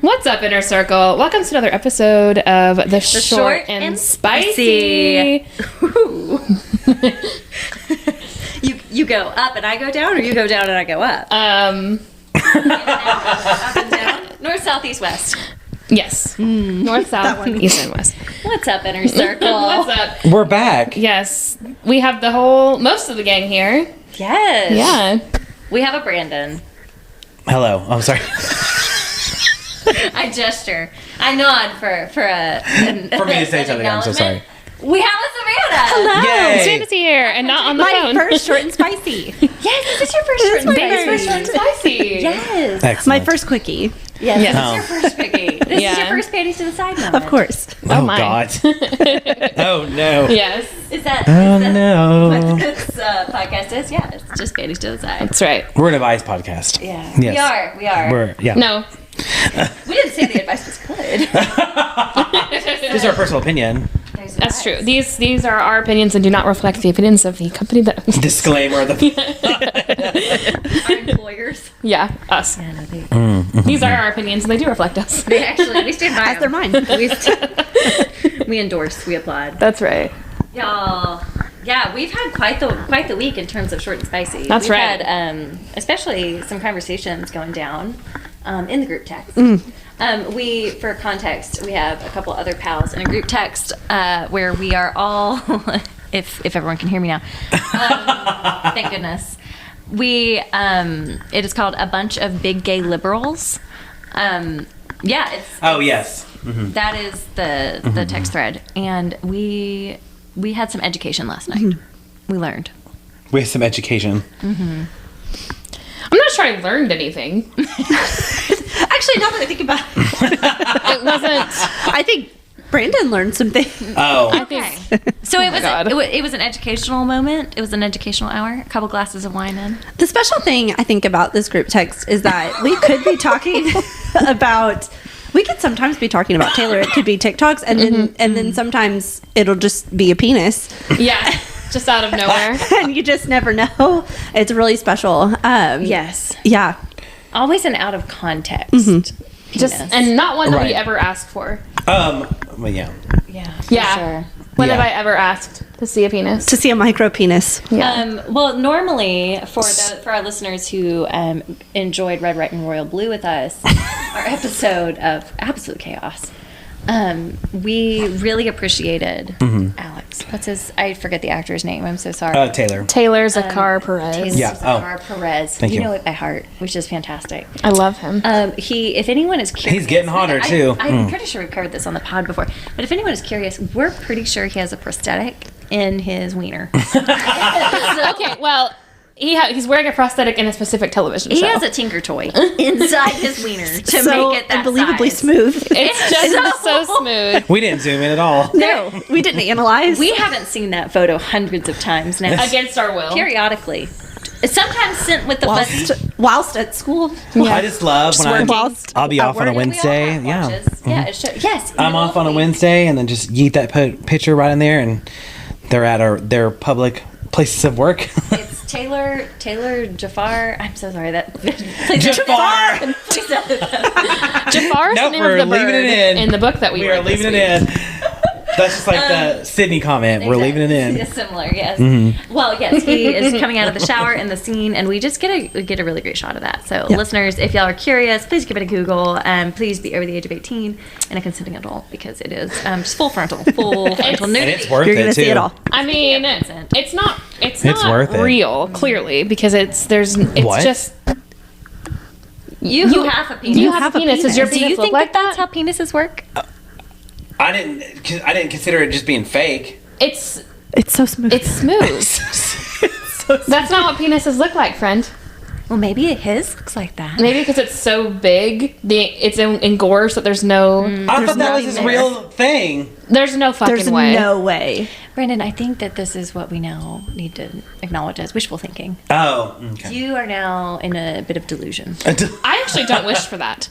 What's up, Inner Circle? Welcome to another episode of the Short and Spicy. You go up and I go down, or you go down and I go up? Up and down. North, south, east, west. Yes. North, south, east, and west. What's up, Inner Circle? What's up? We're back. Yes. We have most of the gang here. Yes. Yeah. We have a Brandon. Hello. I'm sorry. I gesture. I nod for me to say something, I'm so sorry. We have a Savannah. Hello. Yay. Santa's here and not on the My phone. first short and spicy. Yes, this is your first short and Baby's first short and spicy. Yes. Excellent. My first quickie. Yes, Yes. this is your first quickie. This is Yeah. your first panties to the side moment. Of course. Oh, my. God. Oh, no. Yes. Is that no. what this podcast is? Yeah, it's just panties to the side. That's right. We're an advice podcast. Yeah. Yes. We are. Yeah. No. We didn't say the advice was good. This is our personal opinion. That's true. These are our opinions and do not reflect the opinions of the company that... Disclaimer. Our employers. Yeah, us. Yeah, no, These are our opinions and they do reflect us. we stand by As they're mine. We endorse. We applaud. That's right. Y'all. Yeah, we've had quite the week in terms of short and spicy. That's we've right. Had, especially some conversations going down in the group text. For context, we have a couple other pals in a group text where we are all, if everyone can hear me now, thank goodness. It is called A Bunch of Big Gay Liberals. Oh, yes. Mm-hmm. That is the text thread, and we had some education last night. We learned. We have some education. I'm not sure I learned anything. Actually, now that I think about it, It wasn't... I think Brandon learned some things. Oh. Okay. So it was God. it was an educational moment. It was an educational hour. A couple glasses of wine in. The special thing I think about this group text is that we could be talking about... We could sometimes be talking about Taylor. It could be TikToks, and then sometimes it'll just be a penis. Yeah, just out of nowhere. And you just never know. It's really special. Yes. Yeah. Always an out of context. Penis. And not one that we Right. ever asked for. Well, yeah. Yeah. Yeah. Sure. When Yeah. have I ever asked to see a penis? To see a micro penis. Yeah. Well, normally for our listeners who enjoyed Red, White, and Royal Blue with us, our episode of Absolute Chaos, we really appreciated Alex. What's his? I forget the actor's name. I'm so sorry. Taylor. Taylor Zakar Perez. Taylor Yeah. Zakar Perez. Thank you. know it by heart, which is fantastic. I love him. If anyone is curious, He's getting hotter, too. I'm pretty sure we've covered this on the pod before. But if anyone is curious, we're pretty sure he has a prosthetic in his wiener. Okay, well, he's wearing a prosthetic in a specific television show. He has a Tinker Toy inside his wiener to So make it that unbelievably size. smooth. It's just so smooth. We didn't zoom in at all. No, we didn't analyze. We haven't seen that photo hundreds of times now. Against our will. Periodically. Sometimes sent with the whilst at school. I just love when Whilst I'll be at off on a work. Wednesday. We all have watches. Yeah, it should. Yes. I'm off on a Wednesday, and then just yeet that picture right in there, and they're at their public places of work. It's Taylor Jafar. I'm so sorry that. Jafar! Jafar is Nope, the name we're of the leaving bird it in. the book that we We read are leaving it this week. in. That's just like the Sydney comment. We're leaving it in. It's similar, yes. Well, yes, he is coming out of the shower in the scene, and we just get a really great shot of that. So, listeners, if y'all are curious, please give it a Google. Please be over the age of 18 and a consenting adult, because it is just full frontal nudity. And it's worth You're it, gonna too. see it all. I mean, Vincent. it's not worth it. real, clearly, because it's What? just... You have a penis. You have a penis. Does your Do you penis look think like that's that? how penises work? I didn't consider it just being fake. It's so smooth. It's smooth. That's not what penises look like, friend. Well, maybe his looks like that. Maybe because it's so big, it's engorged that there's no... I thought that was nothing his there. real thing. There's no fucking There's way. no way. Brandon, I think that this is what we now need to acknowledge as wishful thinking. Oh, okay. You are now in a bit of delusion. I actually don't wish for that.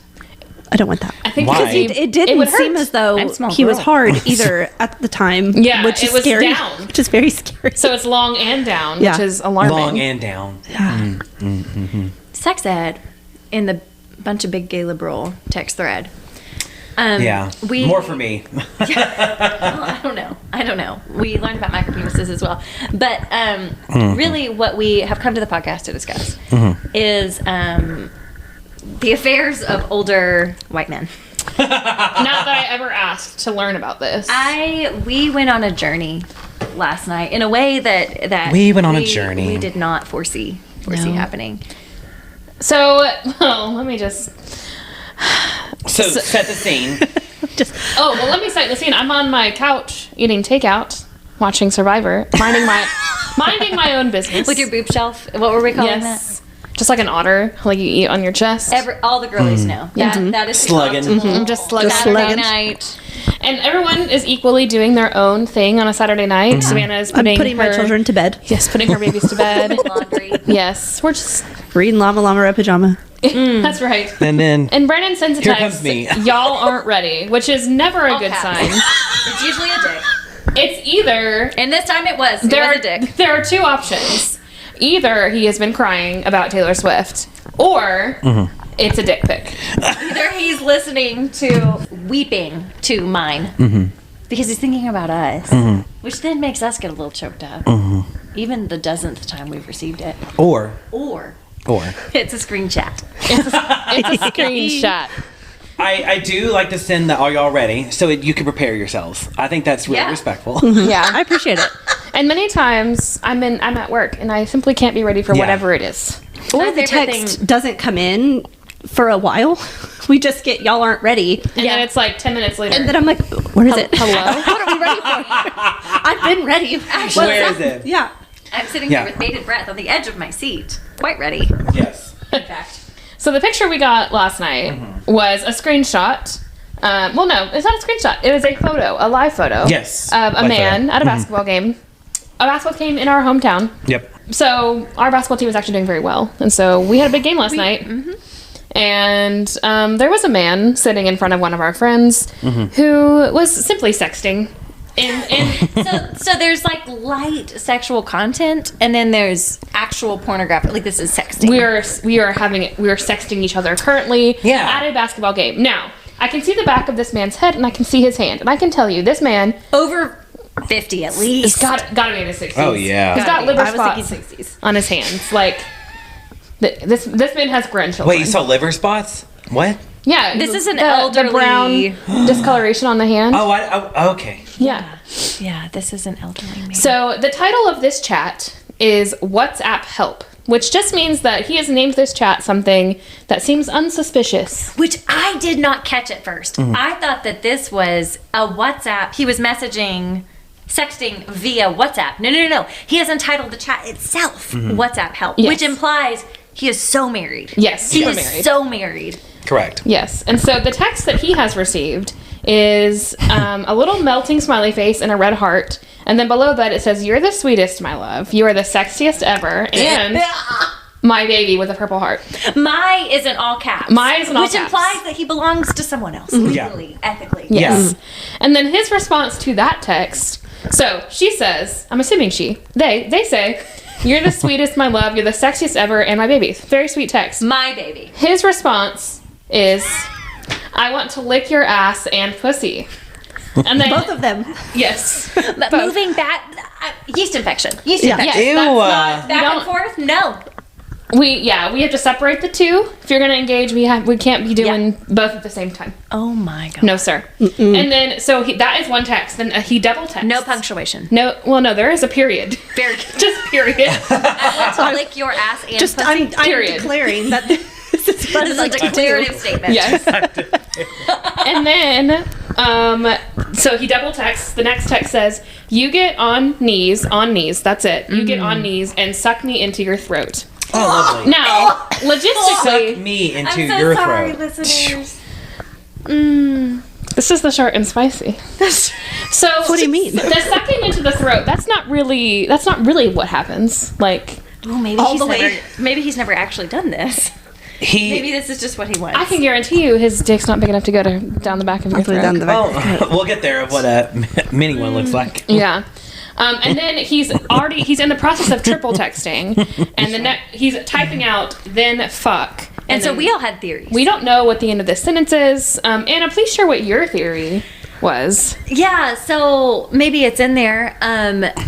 I don't want that. I think Why? because It didn't would seem hurt. as though I'm a small he was girl. hard either at the time. Yeah, which is it was scary. down. Which is very scary. So it's long and down, Yeah. which is alarming. Long and down. Sex ed in the bunch of big gay liberal text thread. More for me. Well, I don't know. We learned about micropenises as well. But really what we have come to the podcast to discuss is the affairs of older white men. Not that I ever asked to learn about this. We went on a journey last night in a way that we went on a journey. We did not foresee happening. So, let me just... So set the scene. Let me set the scene. I'm on my couch eating takeout, watching Survivor, minding my own business. With your boob shelf? What were we calling that? Just like an otter, like you eat on your chest. All the girlies know. That is slugging. I'm just slugging. Saturday night. And everyone is equally doing their own thing on a Saturday night. Savannah is putting my children to bed. Yes, putting her babies to bed. Laundry. Yes, we're just reading Llama Llama Red Pajama. That's right. And Brandon sensitized. Here comes me. Y'all aren't ready, which is never a good sign. It's usually a dick. It's either, and this time it was a dick. There are two options. Either he has been crying about Taylor Swift, or it's a dick pic. Either he's listening to weeping to mine because he's thinking about us, which then makes us get a little choked up. Even the dozenth time we've received it. Or it's a screen chat. It's a screenshot. I do like to send the "Are y'all ready?" so you can prepare yourselves. I think that's really respectful. Yeah, I appreciate it. And many times I'm at work and I simply can't be ready for whatever it is. Or the text doesn't come in for a while. We just get "y'all aren't ready," and then it's like 10 minutes later. And then I'm like, "What is it? Hello? What are we ready for?" I've been ready. Actually, where is it? Yeah. I'm sitting here with bated breath on the edge of my seat, quite ready. Yes. In fact. So the picture we got last night was a screenshot. Well, no, it's not a screenshot. It was a photo, a live photo. Yes. Of a man at a basketball game. A basketball game in our hometown. Yep. So our basketball team was actually doing very well. And so we had a big game last night. And there was a man sitting in front of one of our friends who was simply sexting. So there's like light sexual content, and then there's actual pornographic. Like this is sexting. We are sexting each other currently at a basketball game. Now I can see the back of this man's head, and I can see his hand, and I can tell you this man over 50 at least. He's got to be in his 60s. Oh yeah. He's got liver spots 60s. on his hands. Like this man has grandchildren. Wait, you saw liver spots? What? Yeah, this is an elderly... The brown discoloration on the hand. Oh, okay. Yeah. Yeah, this is an elderly man. So the title of this chat is WhatsApp Help, which just means that he has named this chat something that seems unsuspicious. Which I did not catch at first. I thought that this was a WhatsApp. He was sexting via WhatsApp. No. He has entitled the chat itself WhatsApp Help, which implies he is so married. Yes, he is so married. Correct. Yes. And so the text that he has received is a little melting smiley face and a red heart. And then below that it says, "You're the sweetest, my love. You are the sexiest ever." And my baby with a purple heart. My is in all caps. Which implies that he belongs to someone else. Legally, ethically. Yes. Yeah. And then his response to that text. So she says, I'm assuming they say, "You're the sweetest, my love. You're the sexiest ever, and my baby." Very sweet text. My baby. His response is, "I want to lick your ass and pussy." And then both of them. Yes. But moving back, yeast infection. Yeast infection. Ew. That's not back and forth. No. We have to separate the two. If you're going to engage, we can't be doing both at the same time. Oh my god. No, sir. And then so that is one text. Then he double texts. No punctuation. No. Well, no, there is a period. Very just period. I want to lick your ass and pussy. I'm declaring that this is a declarative statement. Yes. And then so he double texts. The next text says, "You get on knees. That's it. You get on knees and suck me into your throat." Oh, lovely. Now, logistically, suck me into your sorry, throat. Listeners. This is the short and spicy. So what do you mean? The sucking into the throat, that's not really what happens. Like, well, maybe he's never actually done this. Maybe this is just what he wants. I can guarantee you his dick's not big enough to go down the back of your throat. We'll get there of what a mini one looks like. Yeah. And then he's in the process of triple texting, and he's typing out "then fuck," And so then we all had theories. we don't know what the end of this sentence is. Anna, please share what your theory was. Yeah, so maybe it's in there.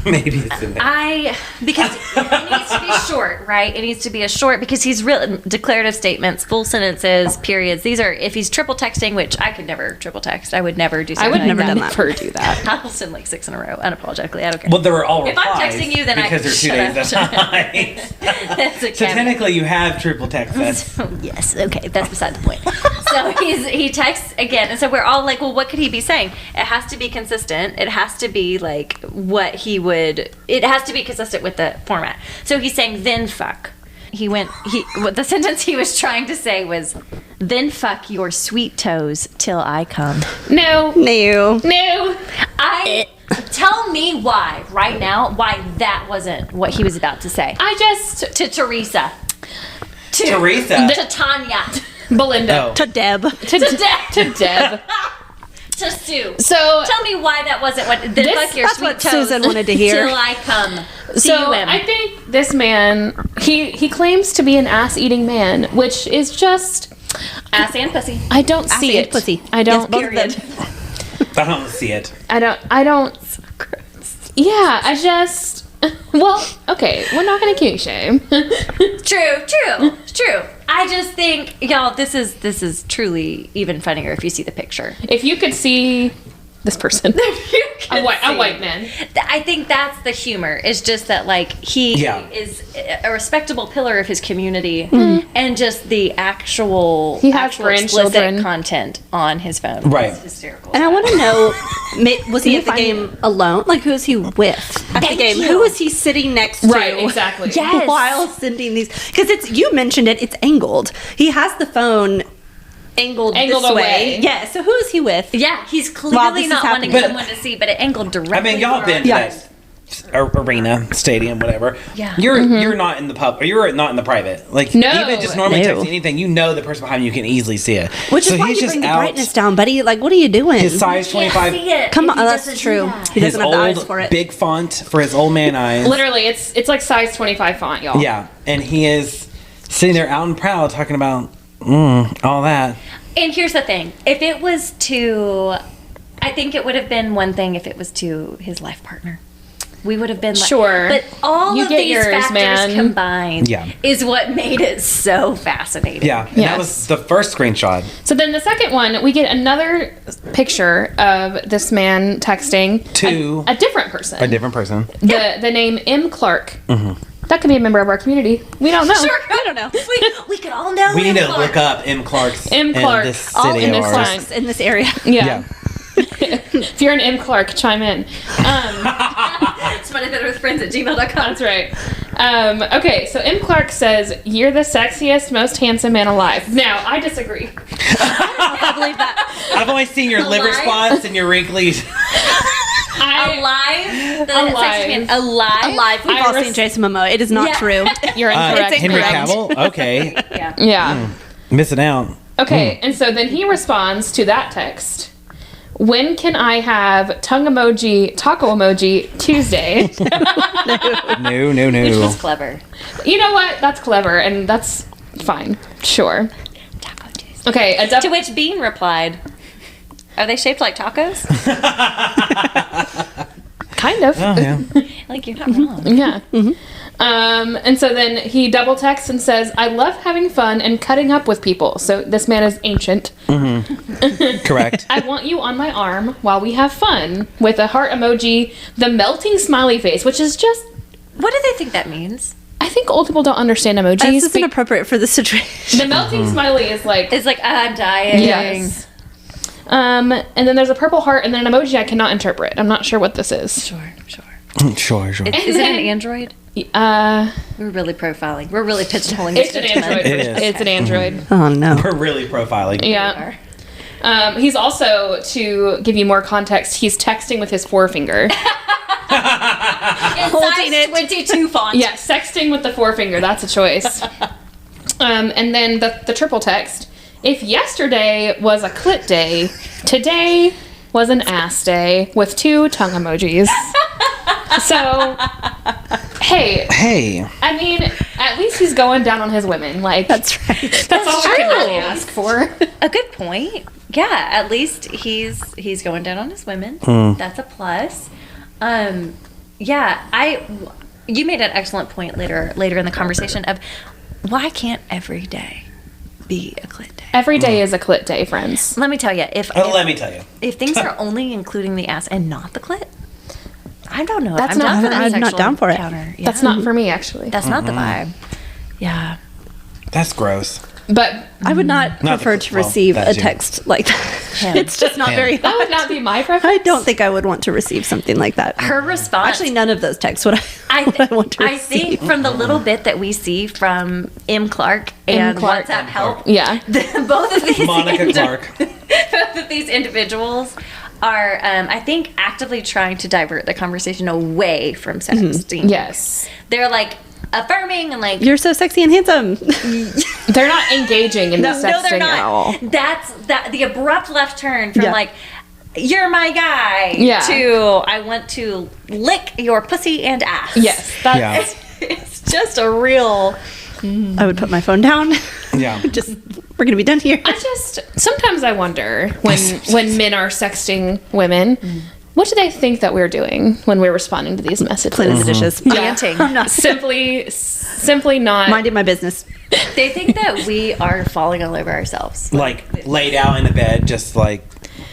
Maybe it's in there. Because it needs to be short, right? It needs to be a short, because he's real declarative statements, full sentences, periods. These are, if he's triple texting, which I could never triple text. I would never do I something would like never, that. never do that. I'll send like 6 in a row, unapologetically. I don't care. Well, they were all If I'm replies texting you, then I- because they're 2 shut days up. behind. That's a So caveat. technically, you have triple text. That's Yes, okay, that's beside the point. So he texts again, and so we're all like, well, what could he be saying? It has to be consistent. It has to be like what he would. It has to be consistent with the format. So he's saying, then fuck. What the sentence he was trying to say was, then fuck your sweet toes till I come. No. No. No. Tell me why right now why that wasn't what he was about to say to Teresa. Teresa. To Tanya. Belinda. Oh. To Deb. To Deb. To Sue. So Tell me why that wasn't what. Then fuck your that's sweet what toes Susan wanted to hear. Till I come. So C-U-M. I think this man, he claims to be an ass-eating man, which is just Ass and pussy. I don't see and it. pussy. I don't. Yes, both of them. I don't see it. I don't. Yeah, I just. Well, okay, we're not gonna kink shame. True. I just think, y'all, this is truly even funnier if you see the picture. If you could see this person, a white man. I think that's the humor. It's just that, like, he Yeah. is a respectable pillar of his community, and just the actual He has actual grandchildren. explicit content on his phone. Right. It's hysterical. And I want to know, was he you at the find game alone? Like, who is he with at the Thank game? you. Who is he sitting next to? Right, exactly. Yes. While sending these, because you mentioned it's angled. He has the phone angled this Angled away. way. Yeah. So who is he with? Yeah, he's While clearly this not is wanting happening. someone to see, but it angled directly. I mean, y'all for been our to Yes. that arena, stadium, whatever. Yeah. You're not in the pub, or you're not in the private. Like, No. even just normally No. texting anything, you know the person behind you can easily see it. Which so is why he's you just bring the out. brightness down, buddy. Like, what are you doing? His size Can't 25. see it Come if on, he that's doesn't do true. that. He His doesn't have the eyes old for it. big font for his old man eyes. Literally, it's like size 25 font, y'all. Yeah, and he is sitting there out and proud talking about all that. And here's the thing: if it was to, I think it would have been one thing if it was to his life partner. We would have been like, Sure. But all You of get these yours, factors man. combined Yeah. is what made it so fascinating. Yeah, and Yes. that was the first screenshot. So then the second one, we get another picture of this man texting To a different person. a different person. The name M. Clark. That could be a member of our community. We don't know. Sure. I don't know. We could all know. We need him, to Clark. look up M. Clark's M. Clark. in this All city in of this ours. time. in this area. Yeah. If you're an M. Clark, chime in. SmartyBetterWithFriends@gmail.com. That's right. Okay, so M. Clark says, "You're the sexiest, most handsome man alive." Now, I disagree. I believe that. I've only seen your liver Alive? spots and your wrinklies. Alive. The Alive. sex man. Alive. Alive. We've all seen Jason Momoa. It is not Yeah. true. You're incorrect. Henry incorrect. Cavill? Okay. Yeah. Yeah. Missing out. Okay, and so then he responds to that text. When can I have tongue emoji, taco emoji, Tuesday? No. Which was clever. You know what? That's clever, and that's fine. Sure. Taco Tuesday. Okay, To which Bean replied, "Are they shaped like tacos?" kind of. Oh, yeah. Like, you're not wrong. Yeah. And so then he double texts and says, "I love having fun and cutting up with people." So this man is ancient. Correct. "I want you on my arm while we have fun," with a heart emoji, the melting smiley face, which is just, What do they think that means? I think old people don't understand This emojis. is inappropriate for the situation. The melting smiley is like, It's like, I'm dying. yes. And then there's a purple heart and then an emoji I cannot interpret. I'm not sure what this is. Sure. Sure. Is it an Android? We're really profiling. We're really pigeonholing this It's an gentleman. Android. It is. It's an Android. Oh no. We're really profiling. Yeah. He's also, to give you more context, he's texting with his forefinger. Holding it. 22 font. Yeah, sexting with the forefinger. That's a choice. And then the triple text. If yesterday was a clit day, today was an ass day with 2 tongue emojis. So Hey. I mean, at least he's going down on his women. Like, That's right. that's all we can really ask for. A good point. Yeah, at least he's going down on his women. That's a plus. Yeah, you made an excellent point later in the conversation of why can't every day be a clit day? Every day is a clit day, friends. Let me tell you, Let me tell you. if things are only including the ass and not the clit, I don't know. That's I'm down not- for the I'm not sexual down for it. encounter. Yeah. That's not for me, actually. That's not the vibe. Yeah. That's gross. But I would not Not prefer the- to well, receive that a too. text like that. Him. It's just not Him. very that would hot. not be my preference. I don't think I would want to receive something like that. Her response. Actually, none of those texts would I, would I want to I receive. think from the little bit that we see from M. Clark and Clark. WhatsApp Help, Yeah. both of these Monica Clark. both of these individuals are, I think, actively trying to divert the conversation away from sexting. Yes. They're like affirming and like, You're so sexy and handsome. They're not engaging in the no, they're sexting not. at all. That's the abrupt left turn from Yeah. like, you're my guy, Yeah. to I want to lick your pussy and ass. Yes. That's, Yeah. It's just a real. I would put my phone down. Yeah. Just we're gonna be done here. Sometimes I wonder when men are sexting women, what do they think that we're doing when we're responding to these messages? Cleaning the dishes. Ranting. I'm not Simply not. minding my business. They think that we are falling all over ourselves. Like laid out in a bed, just like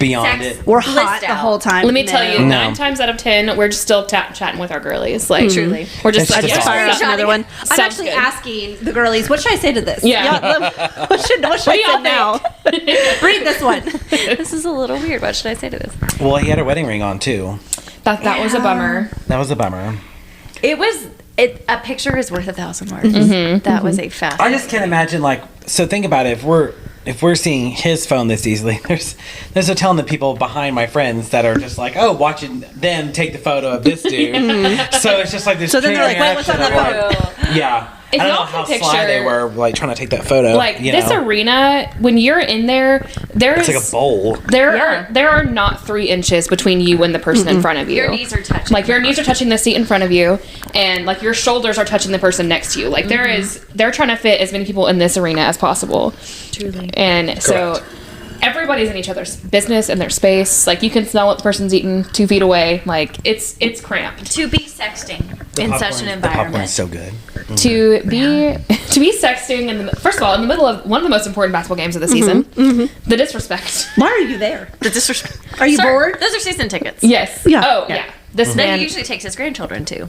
beyond Sex. it. We're Blissed hot the out. whole time. Let me tell you, No. 9 times out of 10, we're just still chatting with our girlies. Like, Truly. we're just It's like, just yeah, Fire up another one. I'm Sounds actually good. asking the girlies, what should I say to this? Yeah. What should do I say y'all now? Read this one. This is a little weird. What should I say to this? Well, he had a wedding ring on too. that was a bummer. That was a bummer. It was. A picture is worth 1,000 words. That was a fast. I just can't imagine, like, so think about it. If we're seeing his phone this easily, there's no telling the people behind my friends that are just like, oh, watching them take the photo of this dude. So it's just like this. So then they're like, chain wait, what's on reaction that of, like, yeah. If I don't know y'all how can sly they picture- were, like trying to take that photo. Like, you this know? arena, when you're in there, there's It's like a bowl. there are not 3 inches between you and the person in front of you. Your knees are touching. Like, your knees are touching the seat in front of you, and like your shoulders are touching the person next to you. Like, they're trying to fit as many people in this arena as possible. Truly. And so Correct. everybody's in each other's business and their space. Like, you can smell what the person's eating 2 feet away. Like, it's cramped. To be sexting in such an The popcorn's environment. so good. To be sexting in the, first of all, in the middle of one of the most important basketball games of the season, the disrespect. Why are you there? The disrespect. Are you bored? Those are season tickets. Yes. Yeah. Oh Yeah. yeah. This That man he usually takes his grandchildren to.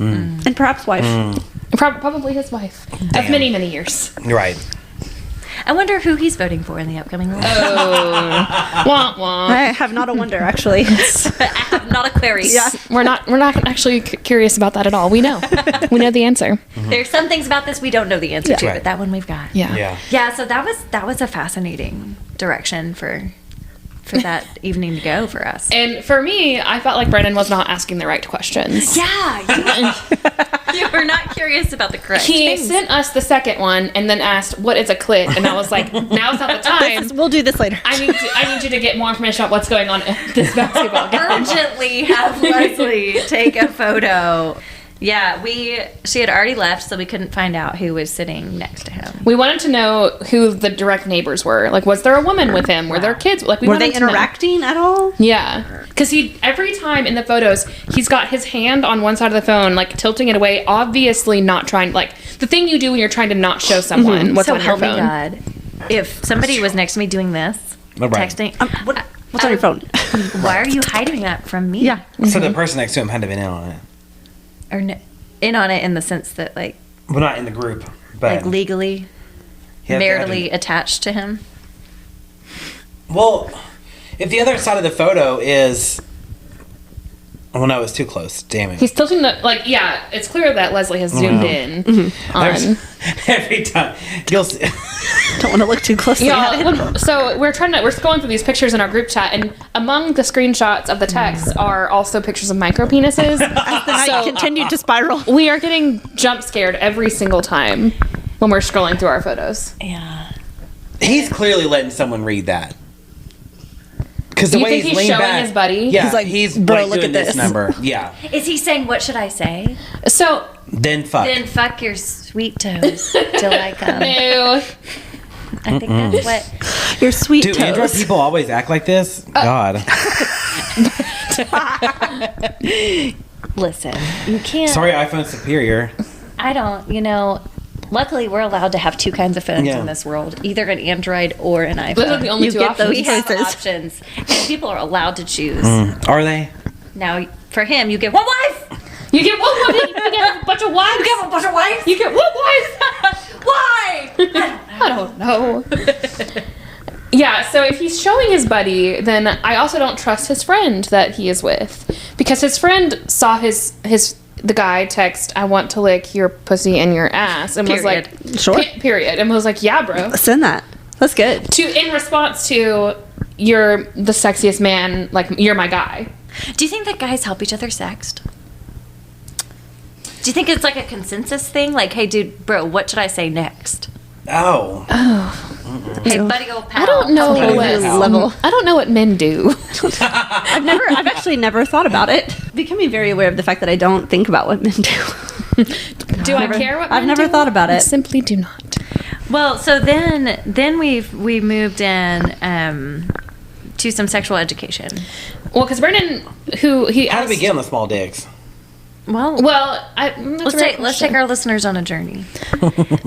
And perhaps wife. probably his wife of Damn. many years. Right. I wonder who he's voting for in the upcoming election. Wah, wah. I have not a wonder, actually. Not a query. Yeah. We're not actually curious about that at all. We know the answer. There's some things about this we don't know the answer to, Right. but that one we've got. Yeah. Yeah. Yeah, so that was a fascinating direction for that evening to go for us. And for me, I felt like Brendan was not asking the right questions. Yeah, you were not curious about the correct He things. sent us the second one and then asked, "What is a clit?" And I was like, "Now's not the time. We'll do this later. I need you to get more information about what's going on at this basketball game." Urgently have Leslie take a photo. Yeah, she had already left, so we couldn't find out who was sitting next to him. We wanted to know who the direct neighbors were. Like, was there a woman with him? Were there kids? Like, we Were wanted they to know. interacting at all? Yeah, because every time in the photos, he's got his hand on one side of the phone, like tilting it away, obviously not trying. Like the thing you do when you're trying to not show someone what's So on your help me phone. God, if somebody was next to me doing this, Right. texting, What's on your phone? why are you hiding that from me? Yeah. So the person next to him had to have been in on it. Or in on it in the sense that like Well, not in the group, but legally, he had to have maritally been- attached to him. Well, if the other side of the photo is, well, no, it's too close. Damn it! He's tilting the it's clear that Leslie has zoomed in on. Every time you'll see. Don't want to look too closely at it. Yeah, so we're scrolling through these pictures in our group chat, and among the screenshots of the text are also pictures of micro penises. As the night continued to spiral. We are getting jump scared every single time when we're scrolling through our photos. Yeah. He's clearly letting someone read that. Because the You way think he's he's leaned showing back, his buddy? Yeah, He's like, he's "Bro, like look doing at this this." number. Yeah. Is he saying, what should I say? So, Then fuck. Then fuck your sweet toes till I come. ew. I think that's what. Your sweet Do Android toes. people always act like this? God. Listen, you can't. Sorry, iPhone superior. I don't, luckily we're allowed to have two kinds of phones Yeah. in this world, either an Android or an iPhone. Those are the only You two get options. those We have choices. options, and people are allowed to choose. Are they? Now, for him, you get one wife. You get one wife. You get a bunch of wives. You get a bunch of wives. You get one wife. Why? I don't know. Yeah, so if he's showing his buddy, then I also don't trust his friend that he is with, because his friend saw the guy text, "I want to lick your pussy and your ass," and was like, Sure. period, and was like, "Yeah, bro." Send that. That's good. In response to, "You're the sexiest man, like you're my guy." Do you think that guys help each other sext? Do you think it's like a consensus thing? Like, hey, dude, bro, what should I say next? Oh. Hey, buddy, go pal. I don't know Somebody what has help. level. I don't know what men do. I've actually never thought about it. Becoming very aware of the fact that I don't think about what men do. Do I care what I've men never do? thought about I it. simply do not. Well, so then we moved in to some sexual education. Well, because Brennan, who he How asked, do we get on the small dicks? Well, let's take our listeners on a journey.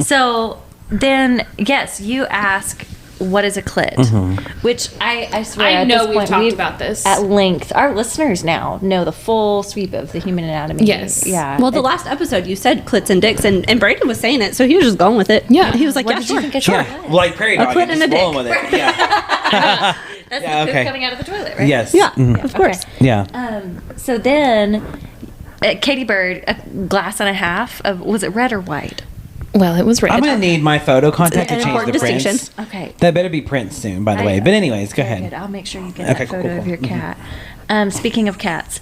So then, yes, you ask, what is a clit? Which I swear, I at know this we've point, talked about this. at length. Our listeners now know the full sweep of the human anatomy. Yes. Yeah. Well, the last episode you said clits and dicks, and Brayden was saying it, so he was just going with it. Yeah. He was like, What yeah, did you sure. think it sure. Yeah, like prairie A dog. clit and and just a dick. rolling with it. Yeah. That's Yeah, the poop okay. coming out of the toilet, right? Yes. Yeah, Mhm. of course. Yeah. So then, Katie Bird, a glass and a half of, was it red or white? Well, it was red. I'm gonna need my photo contact to An change important the distinction. prints. Okay. That better be Prince soon, by the way. But anyways, go Very ahead. good. I'll make sure you get Okay, that cool, photo cool, of your cool. cat. Speaking of cats,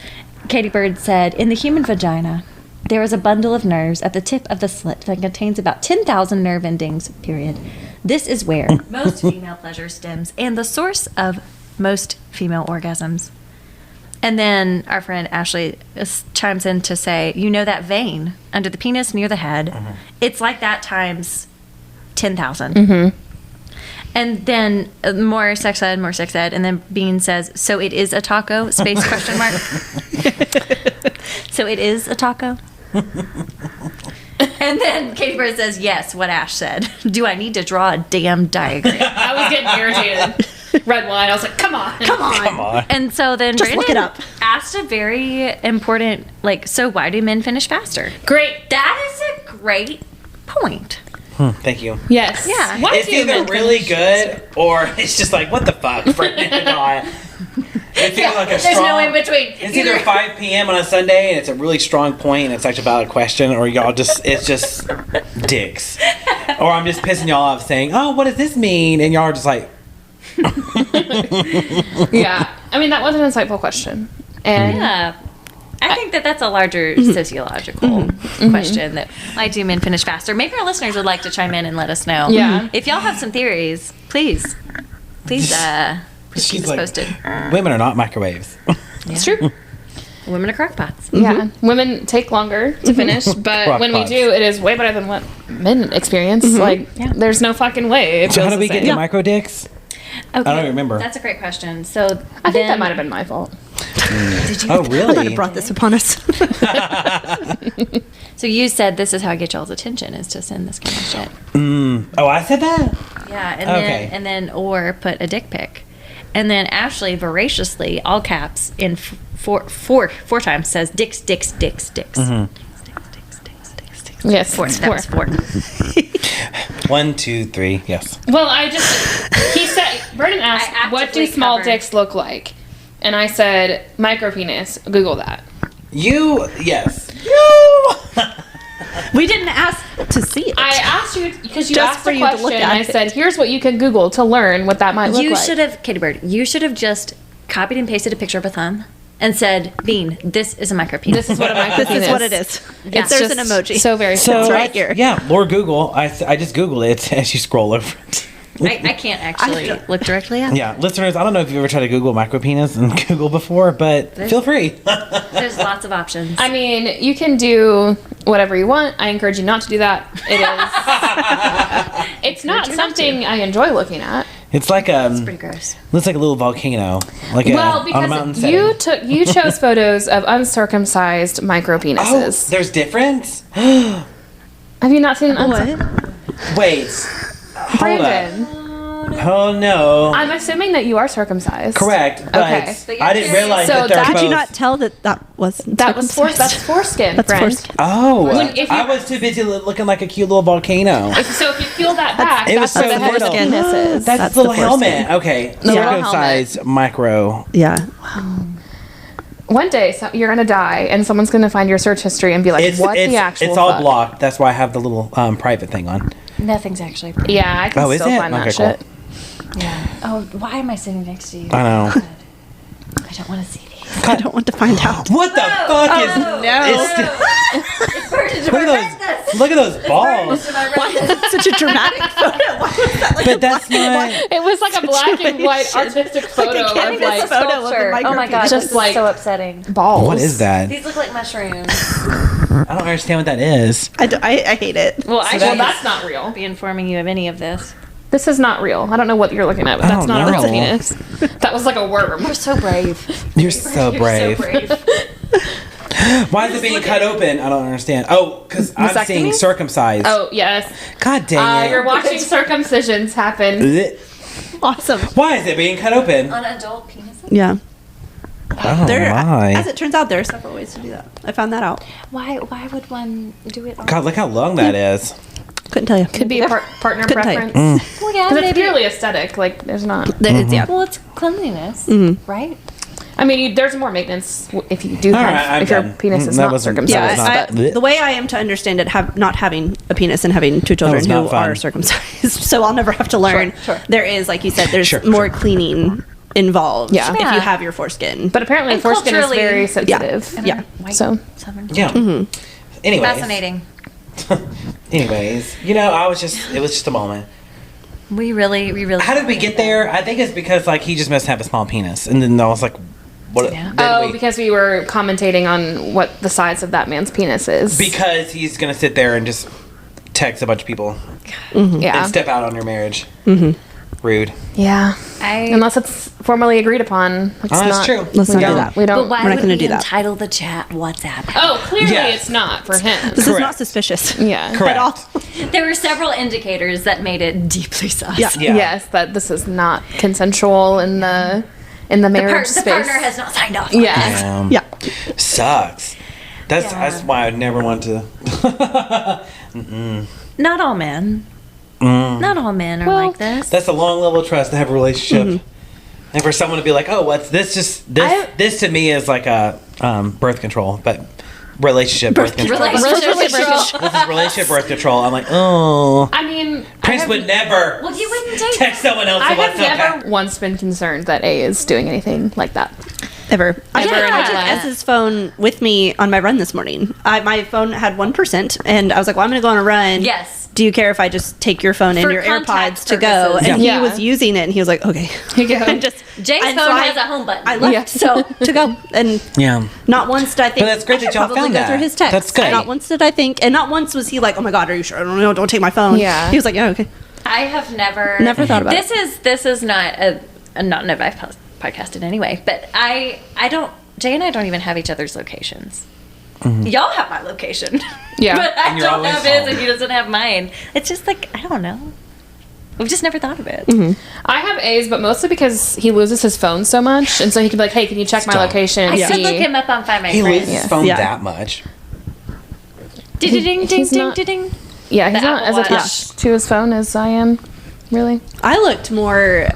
Katie Bird said, in the human vagina, there is a bundle of nerves at the tip of the slit that contains about 10,000 nerve endings, period. This is where most female pleasure stems and the source of most female orgasms. And then our friend Ashley chimes in to say, you know that vein under the penis near the head? It's like that times 10,000. And then more sex ed, and then Bean says, so it is a taco, space question mark. So it is a taco? And then Katie Bird says, yes, what Ash said. Do I need to draw a damn diagram? I was getting irritated. Red wine. I was like, come on. Come on. Come on. And so then Just look Brandon it up. asked a very important, so why do men finish faster? Great. That is a great point. Thank you. Yes. Yeah. Why It's do either men really finish? good or it's just like, what the fuck? It's either like a There's strong, no in between. It's either 5 p.m. on a Sunday and it's a really strong point and it's actually a valid question, or it's just dicks. Or I'm just pissing y'all off saying, oh, what does this mean? And y'all are just like, Yeah. I mean, that was an insightful question. And Yeah. I think that's a larger sociological question that why do men finish faster? Maybe our listeners would like to chime in and let us know. Yeah. If y'all have some theories, please keep she's us like, posted. women are not microwaves. it's true. Women are crockpots. Yeah. Women take longer to finish, but Crock when we pots. do, it is way better than what men experience. Like, there's no fucking way. It So how feels do we the get same. to micro dicks? Okay. I don't remember. That's a great question. So I think that might have been my fault. Oh, I might really? have brought this upon us. So you said this is how I get y'all's attention is to send this kind of shit. Oh, I said that? Yeah, Okay. or put a dick pic. And then Ashley voraciously, all caps, in four times says dicks, dicks, dicks, dicks. Dicks, dicks, dicks, dicks, dicks. Yes. Four. That was four. 1, 2, 3, yes. Well, he said, Brennan I asked, what do actively small covered- dicks look like? And I said, micro penis. Google that. Yes. We didn't ask to see it. I asked you because you Just asked for a you to question, look and at I it. said, here's what you can Google to learn what that might look You like. should have, Katie Bird, you should have just copied and pasted a picture of a thumb and said, Bean, this is a micro penis. This is what a micro This is what it is. It's There's an just emoji. So very So simple. right here. Yeah, Lord Google. I just Googled it as you scroll over it. I can't actually look directly at. Yeah, listeners, I don't know if you ever tried to Google micropenis in Google before, but feel free. There's lots of options. I mean, you can do whatever you want. I encourage you not to do that. It is. It's not something I enjoy looking at. It's like It's pretty gross. looks like a little volcano, like Well, on a mountain because setting. you chose photos of uncircumcised micro Oh, penises. there's difference. Have you not seen an Wait, hold Brandon? up. Oh no. I'm assuming that you are circumcised. Correct, but Okay. I didn't realize So that they're that- both. Did you not tell that was That's foreskin, That's friend. foreskin. Oh, When- if you- I was too busy looking like a cute little volcano. So if you peel that back, It was that's where so the head of the little. penis is. That's the the little foreskin. helmet. Okay, The little circumcised micro. Yeah. One day, you're gonna die, and someone's gonna find your search history and be like, "What the actual?" It's all fuck? blocked. That's why I have the little private thing on. Nothing's actually. Yeah, I can Oh, is still it? find that Okay, cool. shit. Yeah. Oh, why am I sitting next to you? I know. God. I don't want to see these. I don't want to find out. What the fuck is? Look at those balls. Such a dramatic photo. Why was that like But that's not. It was like a black and white Situation. artistic photo of canvas like photo of a Sculpture. Oh my god, Just this is like- so upsetting. balls. What is that? These look like mushrooms. I don't understand what that is. I hate it. Well, I Well, should that's not real. be informing you of any of this. This is not real. I don't know what you're looking at, but that's Oh, not a real no. penis. That was like a worm. You're so brave. You're so brave. So brave. Why is it being cut open? I don't understand. Oh, because I'm Vasectomy? seeing circumcised. Oh yes. God dang it. You're watching circumcisions happen. Blech. Awesome. Why is it being cut open? On adult penises? Yeah. Oh my. As it turns out, there are several ways to do that. I found that out. Why would one do it on? God, look how long that is. Couldn't tell you. Could be a partner Couldn't tell you. preference. Well, yeah, Because it's maybe. purely aesthetic. Like there's not. Yeah. Well, it's cleanliness, right? I mean, there's more maintenance if you do All have right, I'm if your done. penis is That not wasn't- circumcised. that was Yeah, not- I, the way I am to understand it, not having a penis and having two children was who not fun. are circumcised, so I'll never have to learn. Sure. There is, like you said, there's Sure, more sure. cleaning involved. Yeah. if Yeah. you have your foreskin. But apparently, And foreskin is culturally- very sensitive. Yeah. White, So- southern. Yeah. Anyways. Fascinating. Anyways, it was just a moment. We really. How did we get there? I think it's because like he just must have a small penis, and then I was like, what? Yeah. then because we were commentating on what the size of that man's penis is. because he's gonna sit there and just text a bunch of people yeah. and step out on your marriage. Rude. Yeah. I. Unless it's formally agreed upon. It's Oh, that's not, true. Let's we not do don't- that. We But don't. why we're not would gonna we do that. entitle the chat WhatsApp? Oh, clearly Yes. it's not for him. This Correct. is not suspicious. Yeah. Correct. At all. There were several indicators that made it deeply sus. Yeah. Yeah. Yes, that this is not consensual in the marriage The space. partner has not signed off. on Yeah. Yeah. Sucks. That's why I'd never want to. it. Not all men. Not all men are Well, like this. That's a long level of trust to have a relationship. And for someone to be like, oh, what's this? This to me is like a birth control, but relationship birth control. Relationship Relationship control. This is relationship birth control. I'm like, oh. I mean, Prince would never Well, you wouldn't date. text someone else I about have never something. once been concerned that A is doing anything like that. Ever. I Ever in my took life. S's phone with me on my run this morning. My phone had 1%, and I was like, well, I'm going to go on a run. Yes. Do you care if I just take your phone and For your contact AirPods to go? purposes. And Yeah. he was using it, and he was like, okay. Here you go. And just Jay's and phone so has a home button. I left Yeah. so to go, and Yeah. not once did I think. But that's great I that should y'all probably found go that. through his text. That's good. Not once did I think, and not once was he like, "Oh my God, are you sure? I don't know. Don't take my phone." Yeah. He was like, "Yeah, okay." I have never Never thought about this is not a not an advice podcasted anyway, but I don't Jay and I don't even have each other's locations. Y'all have my location. Yeah. But I And you're don't always have his home. and he doesn't have mine. It's just like I don't know. We've just never thought of it. I have A's, but mostly because he loses his phone so much, and so he can be like, "Hey, can you check my Stop. location and I could see?" look him up on Find My He Friends. loses his Yeah. phone Yeah. that much. Ding ding ding He's ding not- ding ding. Yeah, he's The not as Apple Watch. attached to his phone as I am. Really? I looked more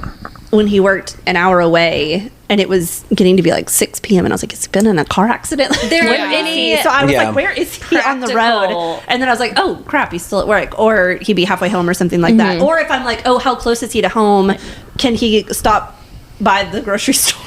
when he worked an hour away, and it was getting to be like 6 p.m. and I was like, "Has he been in a car accident?" There Yeah. are any So I was Yeah. like, where is he on the Practical. road? And then I was like, oh crap, he's still at work. Or he'd be halfway home or something like that. Or if I'm like, oh, how close is he to home? Can he stop by the grocery store?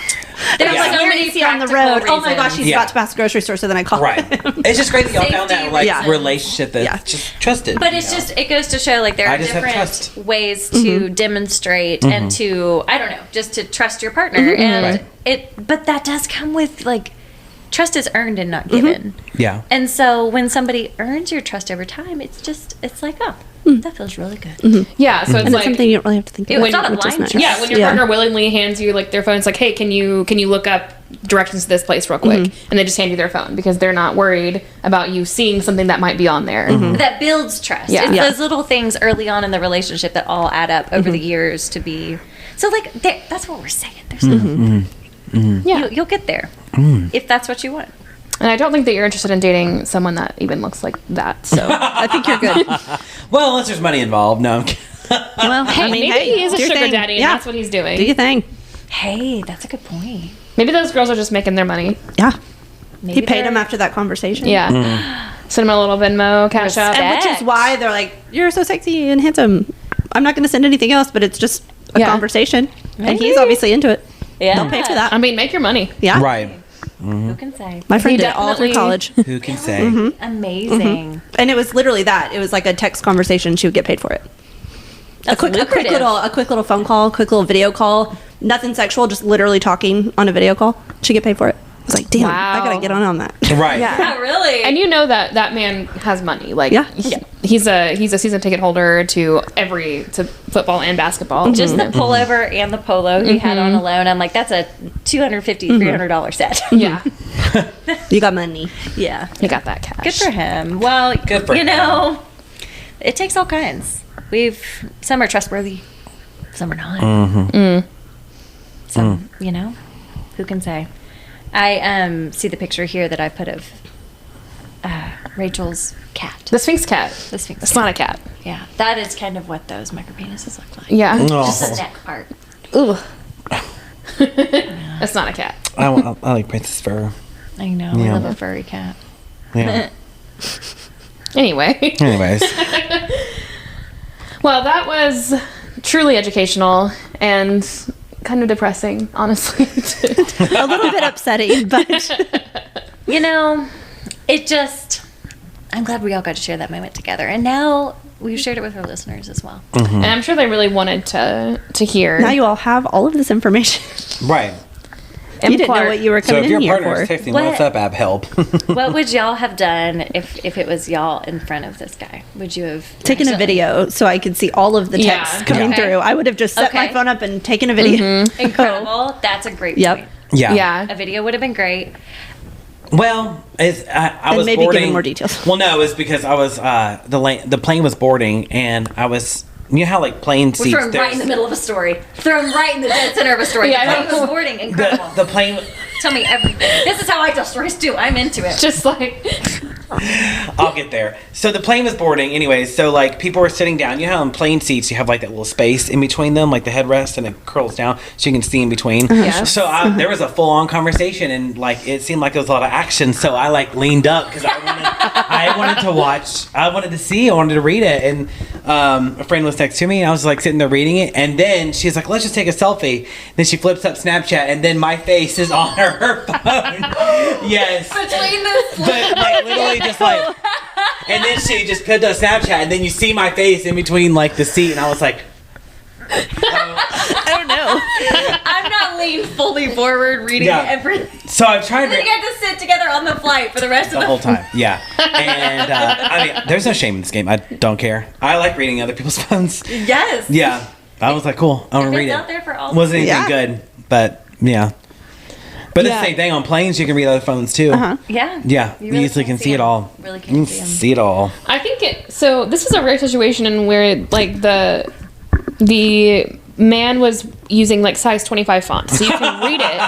There's Yeah. so Where many is he on the practical road? Oh my gosh, reasons. he's Yeah. about to pass the grocery store, so then I call Right. him. It's just great that y'all found that Safety like reasons. relationship that's Yeah. just trusted. But it's just, it goes to show like there I are just have different trust. ways to demonstrate and to, I don't know, just to trust your partner. And Right. but that does come with like, trust is earned and not given. Yeah. And so when somebody earns your trust over time, it's like, oh, that feels really good. Yeah, so it's And it's like something you don't really have to think It's about. not a which is blind nice. trust. yeah, when your partner willingly hands you like their phone, it's like, hey, can you look up directions to this place real quick, and they just hand you their phone because they're not worried about you seeing something that might be on there. That builds trust. Yeah. It's Yeah. those little things early on in the relationship that all add up over the years to be. So like, that's what we're saying. There's Yeah, you'll get there if that's what you want. and I don't think that you're interested in dating someone that even looks like that. So I think you're good. Well, unless there's money involved. No, I'm kidding. Well, I mean, maybe he is a do your sugar thing. daddy, and Yeah. that's what he's doing. Do your thing. Hey, that's a good point. Maybe those girls are just making their money. Yeah. Maybe He paid they're- him after that conversation. Yeah, send him a little Venmo, cash out. And which is why they're like, you're so sexy and handsome. I'm not going to send anything else, but it's just a Yeah. conversation. And Maybe. he's obviously into it. Yeah. They'll pay for that. I mean, make your money. Yeah. Right. Who can say? My friend He did it all through definitely- college. Who can say? Amazing. And it was literally that. It was like a text conversation. She would get paid for it. That's a quick little phone call, quick little video call. Nothing sexual, just literally talking on a video call. She get paid for it. I was like, damn, I Wow. gotta get on that. Right. Yeah, really. And you know that man has money. Like, Yeah. he's a season ticket holder to football and basketball. just the pullover and the polo he had on alone. I'm like, that's a $250, $300 set. yeah, You got money. Yeah. he got that cash. Good for him. Well, Good for you him. know, it takes all kinds. Some are trustworthy, some are not. Some, you know, who can say? I see the picture here that I put of Rachel's cat. The Sphinx cat. The Sphinx It's cat. not a cat. Yeah, that is kind of what those micropenises look like. Yeah. Just the Oh. neck part. Ooh. That's not a cat. I like Princess Fur. I know. Yeah. I love a furry cat. Yeah. Anyway. Anyways. Well, that was truly educational and kind of depressing, honestly. A little bit upsetting, but You know, I'm glad we all got to share that moment together. And now we've shared it with our listeners as well. And I'm sure they really wanted to hear. now you all have all of this information. Right. M. You didn't know Clark. what you were So coming if your in here partner is for. texting, What? what's up, Ab? Help. What would y'all have done if it was y'all in front of this guy? Would you have Taken a video so I could see all of the Yeah. texts coming Okay. through. I would have just set my Okay. phone up and taken a video. Incredible. That's a great Yep. point. Yeah. Yeah. A video would have been great. Well, I And was maybe give boarding. me more details. Well, no, it was because I was the plane was boarding, and I was. You know how like plane We're seats. thrown right in the middle of a story. Thrown right in the dead center of a story. Yeah, I The know. plane was boarding. Incredible. The plane. Tell me everything. This is how I tell stories too. I'm into it. Just like, I'll get there. So the plane was boarding, anyways. So like people were sitting down. You know how in plane seats you have like that little space in between them, like the headrest, and it curls down so you can see in between. Yes. So there was a full on conversation, and like it seemed like there was a lot of action. So I like leaned up because I wanted to watch. I wanted to see. I wanted to read it, and a friend was next to me, and I was like sitting there reading it, and then she's like, "Let's just take a selfie." Then she flips up Snapchat, and then my face is on her phone. Yes. Between this. But like literally just like, and then she just put up Snapchat, and then you see my face in between like the seat, and I was like, I don't know. I'm not leaned fully forward reading Yeah. everything. so I've tried We get to sit together on the flight for the rest of the the whole time, yeah. And I mean, there's no shame in this game. I don't care. I like reading other people's phones. Yes. Yeah, I was like, cool. I want If to read it's it. out there for all. Wasn't anything Yeah. good, but yeah. But it's Yeah. the same thing on planes. You can read other phones too. Yeah. Yeah, you really easily can can't see it all. Really You can't can see 'em. see it all. I think so this is a rare situation in where like the man was using like size 25 font, so you can read it.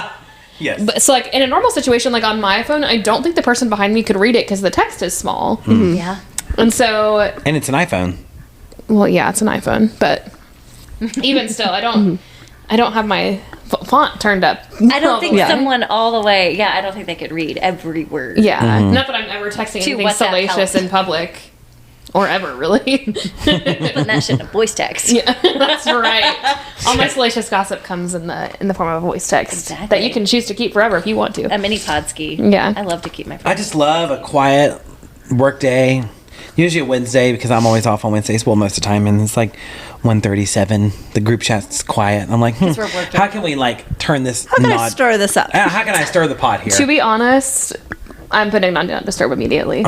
Yes. But so like in a normal situation, like on my phone, I don't think the person behind me could read it because the text is small. Yeah. And so, and it's an iPhone. well, yeah, it's an iPhone, but even still, I don't have my font turned up. I don't think Yeah. someone all the way. Yeah, I don't think they could read every word. Yeah, not that I'm ever texting To anything WhatsApp salacious help. in public. or ever, really. Putting that shit in a voice text. Yeah, that's right. All my salacious gossip comes in the form of a voice text that you can choose to keep forever if you want to. A mini podski. Yeah. I love to keep my phone. I just love a quiet work day. Usually a Wednesday because I'm always off on Wednesdays. Well, most of the time, and it's like 1:37. The group chat's quiet. I'm like, how can we like turn this? How can I stir this up? How can I stir the pot here? To be honest, I'm putting on Do Not Disturb immediately.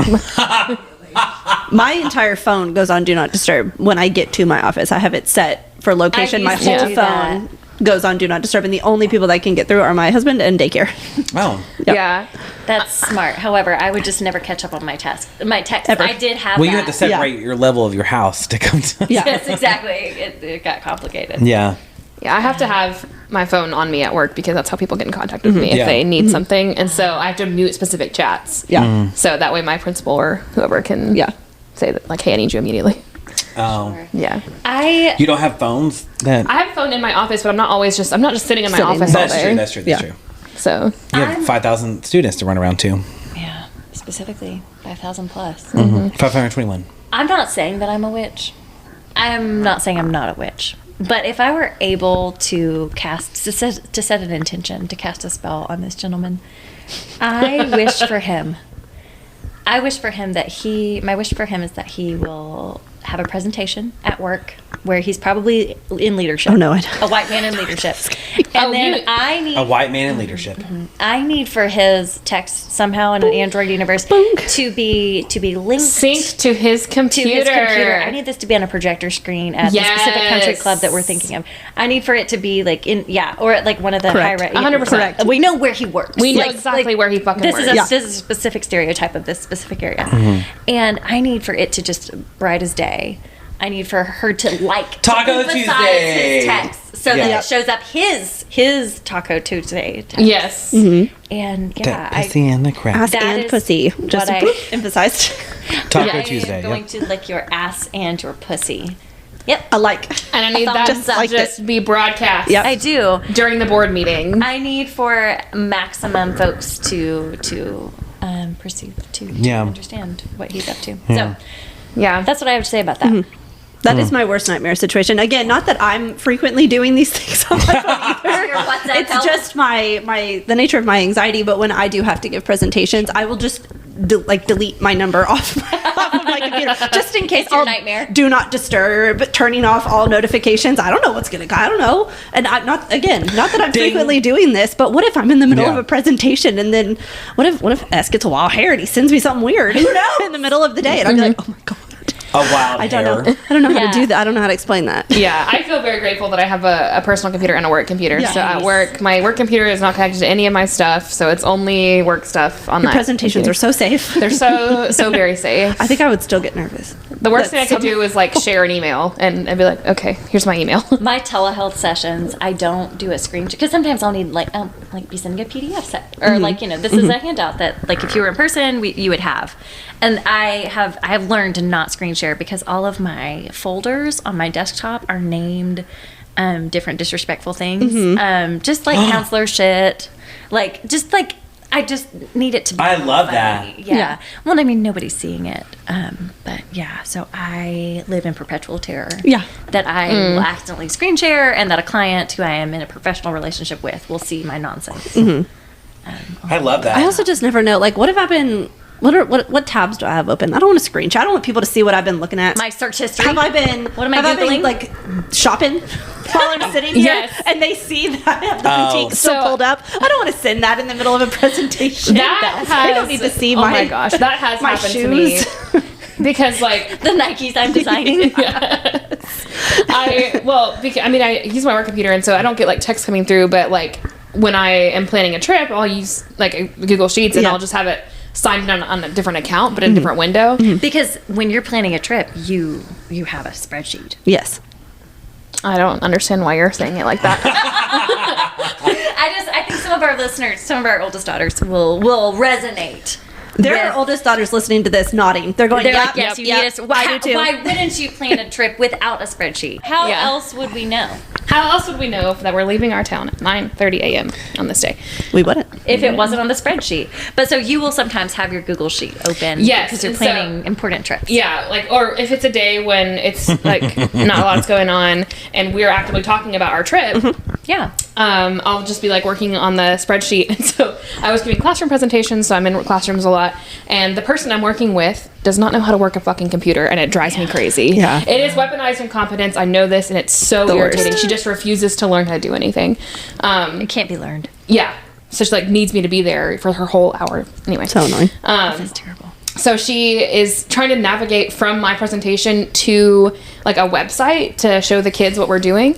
My entire phone goes on Do Not Disturb when I get to my office. I have it set for location. My used to whole do phone goes on Do Not Disturb, and the only people that can get through are my husband and daycare. Oh, Yep. Yeah. That's smart. However, I would just never catch up on my text. Ever. I did have well, that. you have to separate your level of your house to come to. Yeah. Yes, exactly. It got complicated. Yeah. Yeah, I have to have my phone on me at work because that's how people get in contact with me if Yeah. they need something. And so I have to mute specific chats. Yeah. So that way my principal or whoever can Yeah. say that, like, hey, I need you immediately. Oh. Yeah. You don't have phones that. I have a phone in my office, but I'm not just sitting in my Sitting. office all That's day. true. That's true. That's Yeah. true. So You have 5,000 students to run around too. Yeah, specifically 5,000 plus. 521. I'm not saying that I'm a witch. I'm not saying I'm not a witch. But if I were able to set an intention to cast a spell on this gentleman, I wish for him. My wish for him is that he will have a presentation at work where he's probably in leadership. Oh, no, I a don't. white man in leadership. And then I need A white man in leadership. I need for his text somehow in an Android universe to be linked sync to his to computer. his computer. I need this to be on a projector screen at the specific country club that we're thinking of. I need for it to be like or at like one of the Correct. high 100%. Correct. We know where he works. We know exactly where he fucking this works. Is Yeah. this is a specific stereotype of this specific area, and I need for it to just bright as day. I need for her to like Taco to emphasize Tuesday. his text so Yeah. that it shows up his Taco Tuesday text. Yes. And That pussy and the crap. Ass That and is pussy. Just what I- emphasized. Taco I Tuesday. am going Yep. to lick your ass and your pussy. Yep. I like. And I need I that just to liked just be broadcast Yep. I do. during the board meeting. I need for maximum folks to perceive, to Yeah. understand what he's up to. Yeah. So Yeah. that's what I have to say about that. That is my worst nightmare situation. Again, not that I'm frequently doing these things on my phone either. Your WhatsApp It's help? just the nature of my anxiety. But when I do have to give presentations, I will just delete my number off of my computer just in case. It's your nightmare. Do not disturb, turning off all notifications. I don't know what's gonna go. I don't know. And I'm not that I'm Ding. frequently doing this, but what if I'm in the middle Yeah. of a presentation and then what if S gets a wild hair and he sends me something weird in the middle of the day and I'll be like, oh my god. A wild I don't hair. know. I don't know how Yeah. to do that. I don't know how to explain that. Yeah, I feel very grateful that I have a personal computer and a work computer. Yeah. So at work, my work computer is not connected to any of my stuff, so it's only work stuff on Your that. presentations are so safe. They're so very safe. I think I would still get nervous. The worst thing I could do is like share an email and I'd be like, okay, here's my email. My telehealth sessions, I don't do a screen because sometimes I'll need like be sending a PDF set or this is a handout that like if you were in person you would have, and I have learned to not screen share because all of my folders on my desktop are named different disrespectful things, just like counselor shit, I just need it to be. I love funny. that. Yeah. Well, I mean, nobody's seeing it. But yeah, so I live in perpetual terror. Yeah. That I will accidentally screen share and that a client who I am in a professional relationship with will see my nonsense. I love that. I also just never know. Like, what have I been? What tabs do I have open? I don't want to screenshot. I don't want people to see what I've been looking at. My search history. Have I been? What am I have I been, Googling? like shopping while I'm sitting here, Yes. and they see that I have the boutique still So- pulled up. I don't want to send that in the middle of a presentation. That they don't has- need to see oh my. my gosh, that has my happened shoes. to me. Because like The Nikes I'm designing. I use my work computer, and so I don't get like text coming through. But like when I am planning a trip, I'll use like Google Sheets, and Yeah. I'll just have it signed in on a different account, but in a different window. Because when you're planning a trip, you have a spreadsheet. Yes. I don't understand why you're saying it like that. I think some of our listeners, some of our oldest daughters will resonate There are oldest daughters listening to this nodding. They're going, They're yep, like, yes, you yep, need yep. us. I do too. Why wouldn't you plan a trip without a spreadsheet? How Yeah. else would we know? How else would we know that we're leaving our town at 9:30 a.m. on this day? We wouldn't. If it wasn't on the spreadsheet. But so you will sometimes have your Google Sheet open Yes, because you're and so- planning important trips. Yeah, like, or if it's a day when it's like not a lot's going on and we're actively talking about our trip, Yeah. I'll just be like working on the spreadsheet. And so I was giving classroom presentations, so I'm in classrooms a lot. And the person I'm working with does not know how to work a fucking computer, and it drives me crazy. Yeah. It is weaponized incompetence. I know this, and it's so The worst. irritating. She just refuses to learn how to do anything. It can't be learned. Yeah. So she like needs me to be there for her whole hour. Anyway. So annoying. That's terrible. So she is trying to navigate from my presentation to like a website to show the kids what we're doing.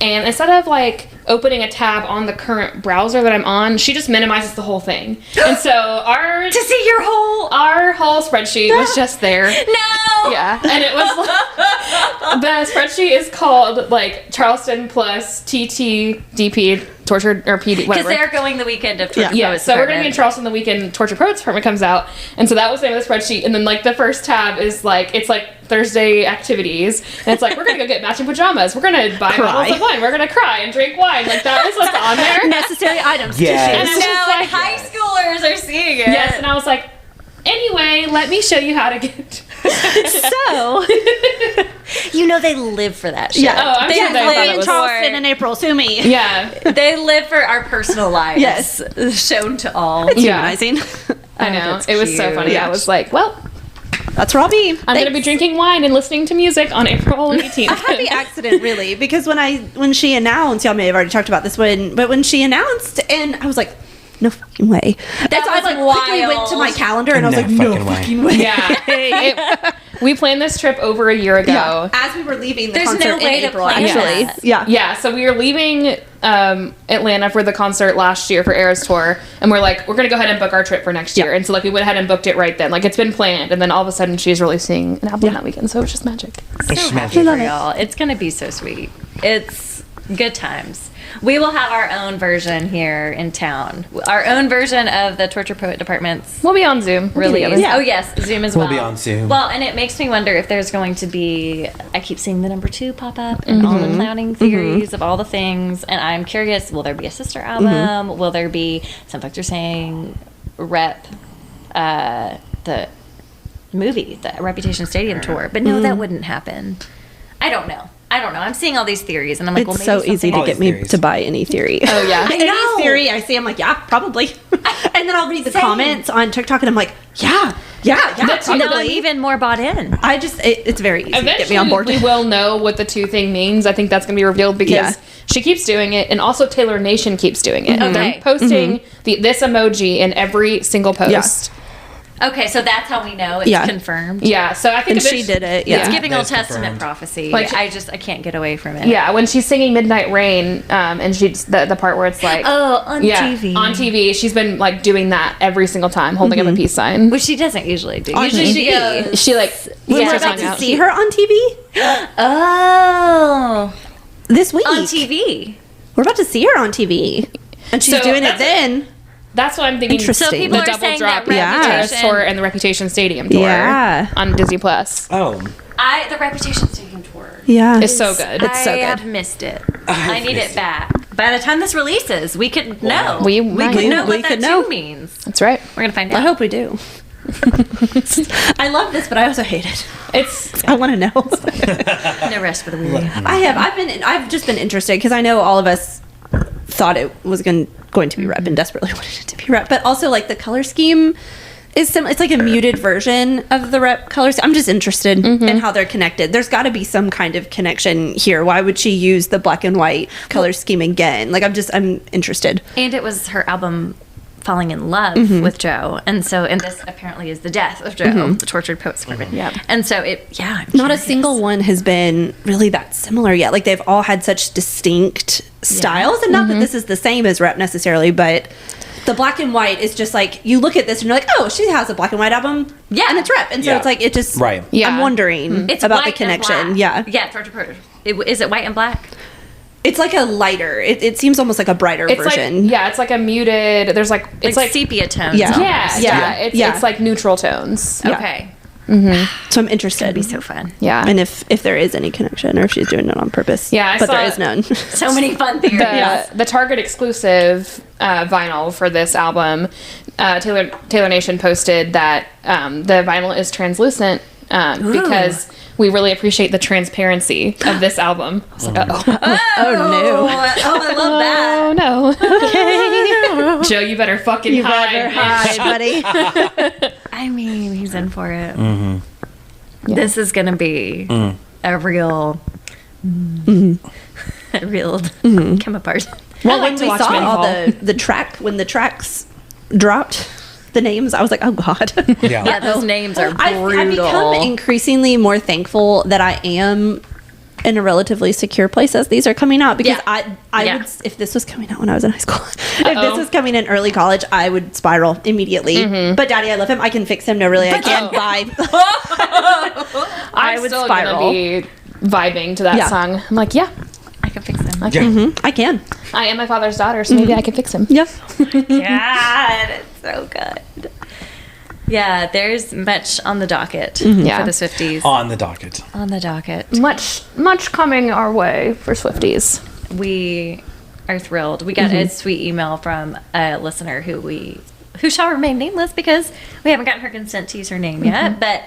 And instead of like opening a tab on the current browser that I'm on, she just minimizes the whole thing. And so our To see your whole... our whole spreadsheet was just there. No! Yeah. And it was like, the spreadsheet is called like Charleston plus TTDP tortured or PD Because whatever. they're going the weekend of Torture Yeah, Poets so we're going to be in Department. Charleston the weekend Torture Poets Department comes out. And so that was the name of the spreadsheet. And then like the first tab is like, it's like Thursday activities. And it's like, we're going to go get matching pajamas. We're going to buy Cry. bottles of wine. We're going to cry and drink wine. Like that was what's on there. Necessary items. Yes. And I was No, just and like, high schoolers are seeing it. yes. And I was like, anyway, let me show you how to get. So, You know they live for that shit. yeah. Oh, I'm They sure they live thought it in was. Charleston in April. Sue me. Yeah. They live for our personal lives. Yes. Shown to all. It's Yeah. humanizing. I know. that's It was so cute. funny. Yeah. I was like, well, That's where I'll be. I'm going to be drinking wine and listening to music on April 18th. A happy accident, really, because when she announced, y'all may have already talked about this one, but when she announced, and I was like, no fucking way. And so I was quickly went to my wild. calendar and I was No like, no fucking way. fucking way. Yeah. We planned this trip over a year ago. Yeah. As we were leaving the There's no concert way in to April, plan actually. that. Yeah. Yeah, so we were leaving Atlanta for the concert last year for Era's tour, and we're like, we're gonna go ahead and book our trip for next year. Yeah. And so like we went ahead and booked it right then. Like it's been planned, and then all of a sudden she's releasing an album that weekend, so it's just magic. It's So magic. happy love for it. y'all. It's gonna be so sweet. It's good times. We will have our own version here in town. Our own version of the Torture Poet Department's We'll be on Zoom. We'll be release. together. Yeah. Oh yes, Zoom as We'll well. be on Zoom. Well, and it makes me wonder if there's going to be. I keep seeing the number 2 pop up and all the clowning theories of all the things, and I'm curious. Will there be a sister album? Will there be? Some folks are saying rep the movie, the Reputation Stadium tour, but no, that wouldn't happen. I don't know. I'm seeing all these theories, and I'm like, It's well, maybe so easy to All get these me theories. to buy any theory. Oh yeah. I know. Any theory I see, I'm like, yeah, probably. And then I'll read the Same. comments on TikTok and I'm like, yeah, That's Now I'm probably. even more bought in. I just, it's very easy to Eventually, get me on board. we will know what the 2 thing means. I think that's going to be revealed because Yeah. she keeps doing it, and also Taylor Nation keeps doing it. Okay. They're posting this emoji in every single post. Okay, so that's how we know it's Yeah. confirmed. Yeah. So I think And she eventually- did it, yeah. It's giving Old That's Testament confirmed. prophecy. Like- I can't get away from it. Yeah, when she's singing Midnight Rain, and she's the part where it's like, Oh, on TV. on TV, she's been like doing that every single time, holding up a peace sign. Which she doesn't usually do. On Usually she TV. goes. She like We're yeah, about to see her on TV Oh, this week. on TV. We're about to see her on TV. And she's So doing it that's- then. That's what I'm thinking. Interesting. So people The are double saying drop that Yeah. Eras Reputation. tour and the Reputation Stadium tour Yeah. on Disney Plus. Oh, The Reputation Stadium tour. Yeah. It's so good. It's so I good. have missed it. I need it back. By the time this releases, we could know. We we might. could know We what could that know. tune means. That's right. We're gonna find I out. hope we do. I love this, but I also hate it. It's I want to know. No rest for the weary. I've just been interested because I know all of us thought it was going to be rep and desperately wanted it to be rep, but also like the color scheme is similar. It's like a muted version of the rep color scheme. I'm just interested in how they're connected. There's got to be some kind of connection here. Why would she use the black and white color scheme again? Like I'm interested. And it was her album falling in love with Joe, and this apparently is the death of Joe, the tortured poet's department. Yep. And so I'm Not a curious. single one has been really that similar yet. Like they've all had such distinct styles, and not that this is the same as rep necessarily, but the black and white is just like you look at this and you're like, oh, she has a black and white album, Yeah. and it's rep, and so Yeah. it's like it just Right. Yeah. I'm wondering It's about the white and connection. black. Yeah, yeah, tortured poet. Is it white and black? It's like a lighter. It seems almost like a brighter It's version. like, yeah, it's like a muted. There's like it's like sepia tones. Yeah. almost. yeah. Yeah. It's like neutral tones. Yeah. Okay. So I'm interested. It'd be so fun. Yeah. And if there is any connection, or if she's doing it on purpose. Yeah, I but saw there is none. So many fun theories. the Target exclusive vinyl for this album, Taylor Nation posted that the vinyl is translucent because we really appreciate the transparency of this album. I was like, Oh no! Oh, I love that. oh no. Joe, you better fucking hide. Hi, buddy. I mean, he's in for it. This is gonna be a real, a real come apart. Well, like when to we watch saw men all fall. the track, when the tracks dropped the names, I was like, oh god. Yeah. Yeah, those names are brutal. I've become increasingly more thankful that I am in a relatively secure place as these are coming out, because Yeah. I Yeah. would, if this was coming out when I was in high school, if this was coming in early college, I would spiral immediately. But Daddy, I love him. I can fix him. No, really, I can't. Bye. I'm would still spiral. gonna be vibing to that Yeah. song. I'm like, yeah, I can fix them. Yeah. I can. I am my father's daughter, so maybe I can fix him. Yep. God, it's so good. Yeah, there's much on the docket Yeah. for the Swifties. On the docket. On the docket. Much coming our way for Swifties. We are thrilled. We got a sweet email from a listener who shall remain nameless because we haven't gotten her consent to use her name yet. But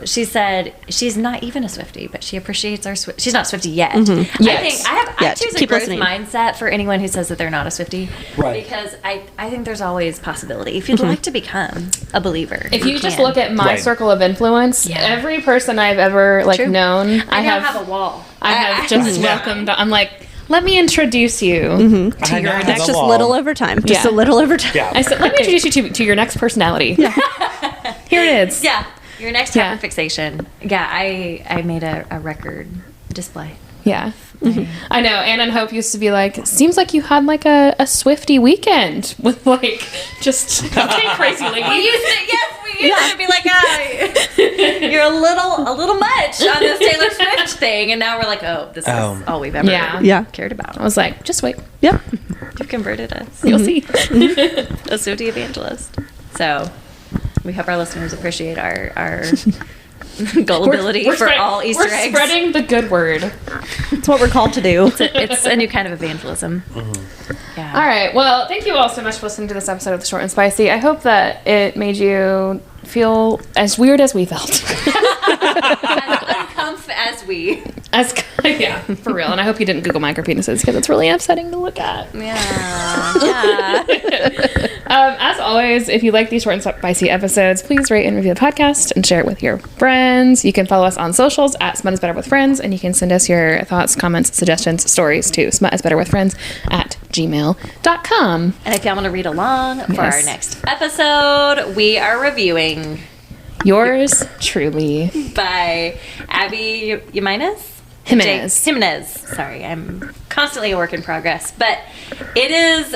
she said she's not even a Swiftie, but she appreciates our she's not a Swiftie yet. Yet. I Yet. choose a Keep growth listening. mindset for anyone who says that they're not a Swiftie. Right. Because I think there's always possibility. If you'd like to become a believer, If you just can. look at my Right. circle of influence, Yeah. every person I've ever True. known, I now have a wall. I have just welcomed. I'm like, let me introduce you to I your know. next. That's just wall. little over time. Just Yeah. a little over time. Yeah. I said, let me introduce you to your next personality. Here it is. Yeah, your next Yeah. type of fixation. Yeah, I made a record display. Yeah. I know. Anna and Hope used to be like, seems like you had like a Swiftie weekend with like just okay, crazy lady. We used to be like, you're a little much on this Taylor Swift thing, and now we're like, oh, this is all we've ever Yeah. cared about. I was like, just wait. Yep. You've converted us. You'll see. A Swiftie evangelist. So we hope our listeners appreciate our gullibility for spread- all Easter we're eggs. spreading the good word. It's what we're called to do. It's a new kind of evangelism. Yeah. All right. Well, thank you all so much for listening to this episode of The Short and Spicy. I hope that it made you feel as weird as we felt. As uncomfortable as we. Yeah, for real. And I hope you didn't Google micropenises because it's really upsetting to look at. Yeah. As always, if you like these short and spicy episodes, please rate and review the podcast and share it with your friends. You can follow us on socials at Smut is Better with Friends, and you can send us your thoughts, comments, suggestions, stories to smutisbetterwithfriends@gmail.com. And if y'all want to read along for Yes. our next episode, we are reviewing Yours truly, by Abby Jimenez. Jimenez. Sorry, I'm constantly a work in progress, but it is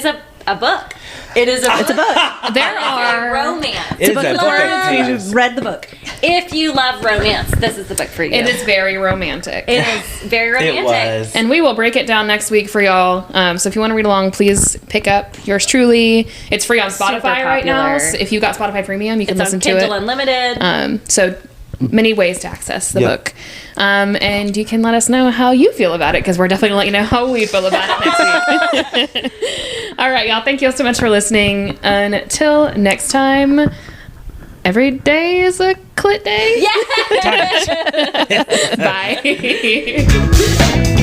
a book. It's a book. There are romance. It is a book of pages. Read the book. If you love romance, this is the book for you. It is very romantic. It is very romantic. It was. And we will break it down next week for y'all. So if you want to read along, please pick up yours truly. It's free on Super Spotify right now. popular. So if you got Spotify Premium, you can It's on listen to Kindle it. Unlimited. So many ways to access the Yep. book. And you can let us know how you feel about it, because we're definitely going to let you know how we feel about it next week. All right, y'all. Thank you so much for listening. Until next time, every day is a clit day. Yeah. Bye.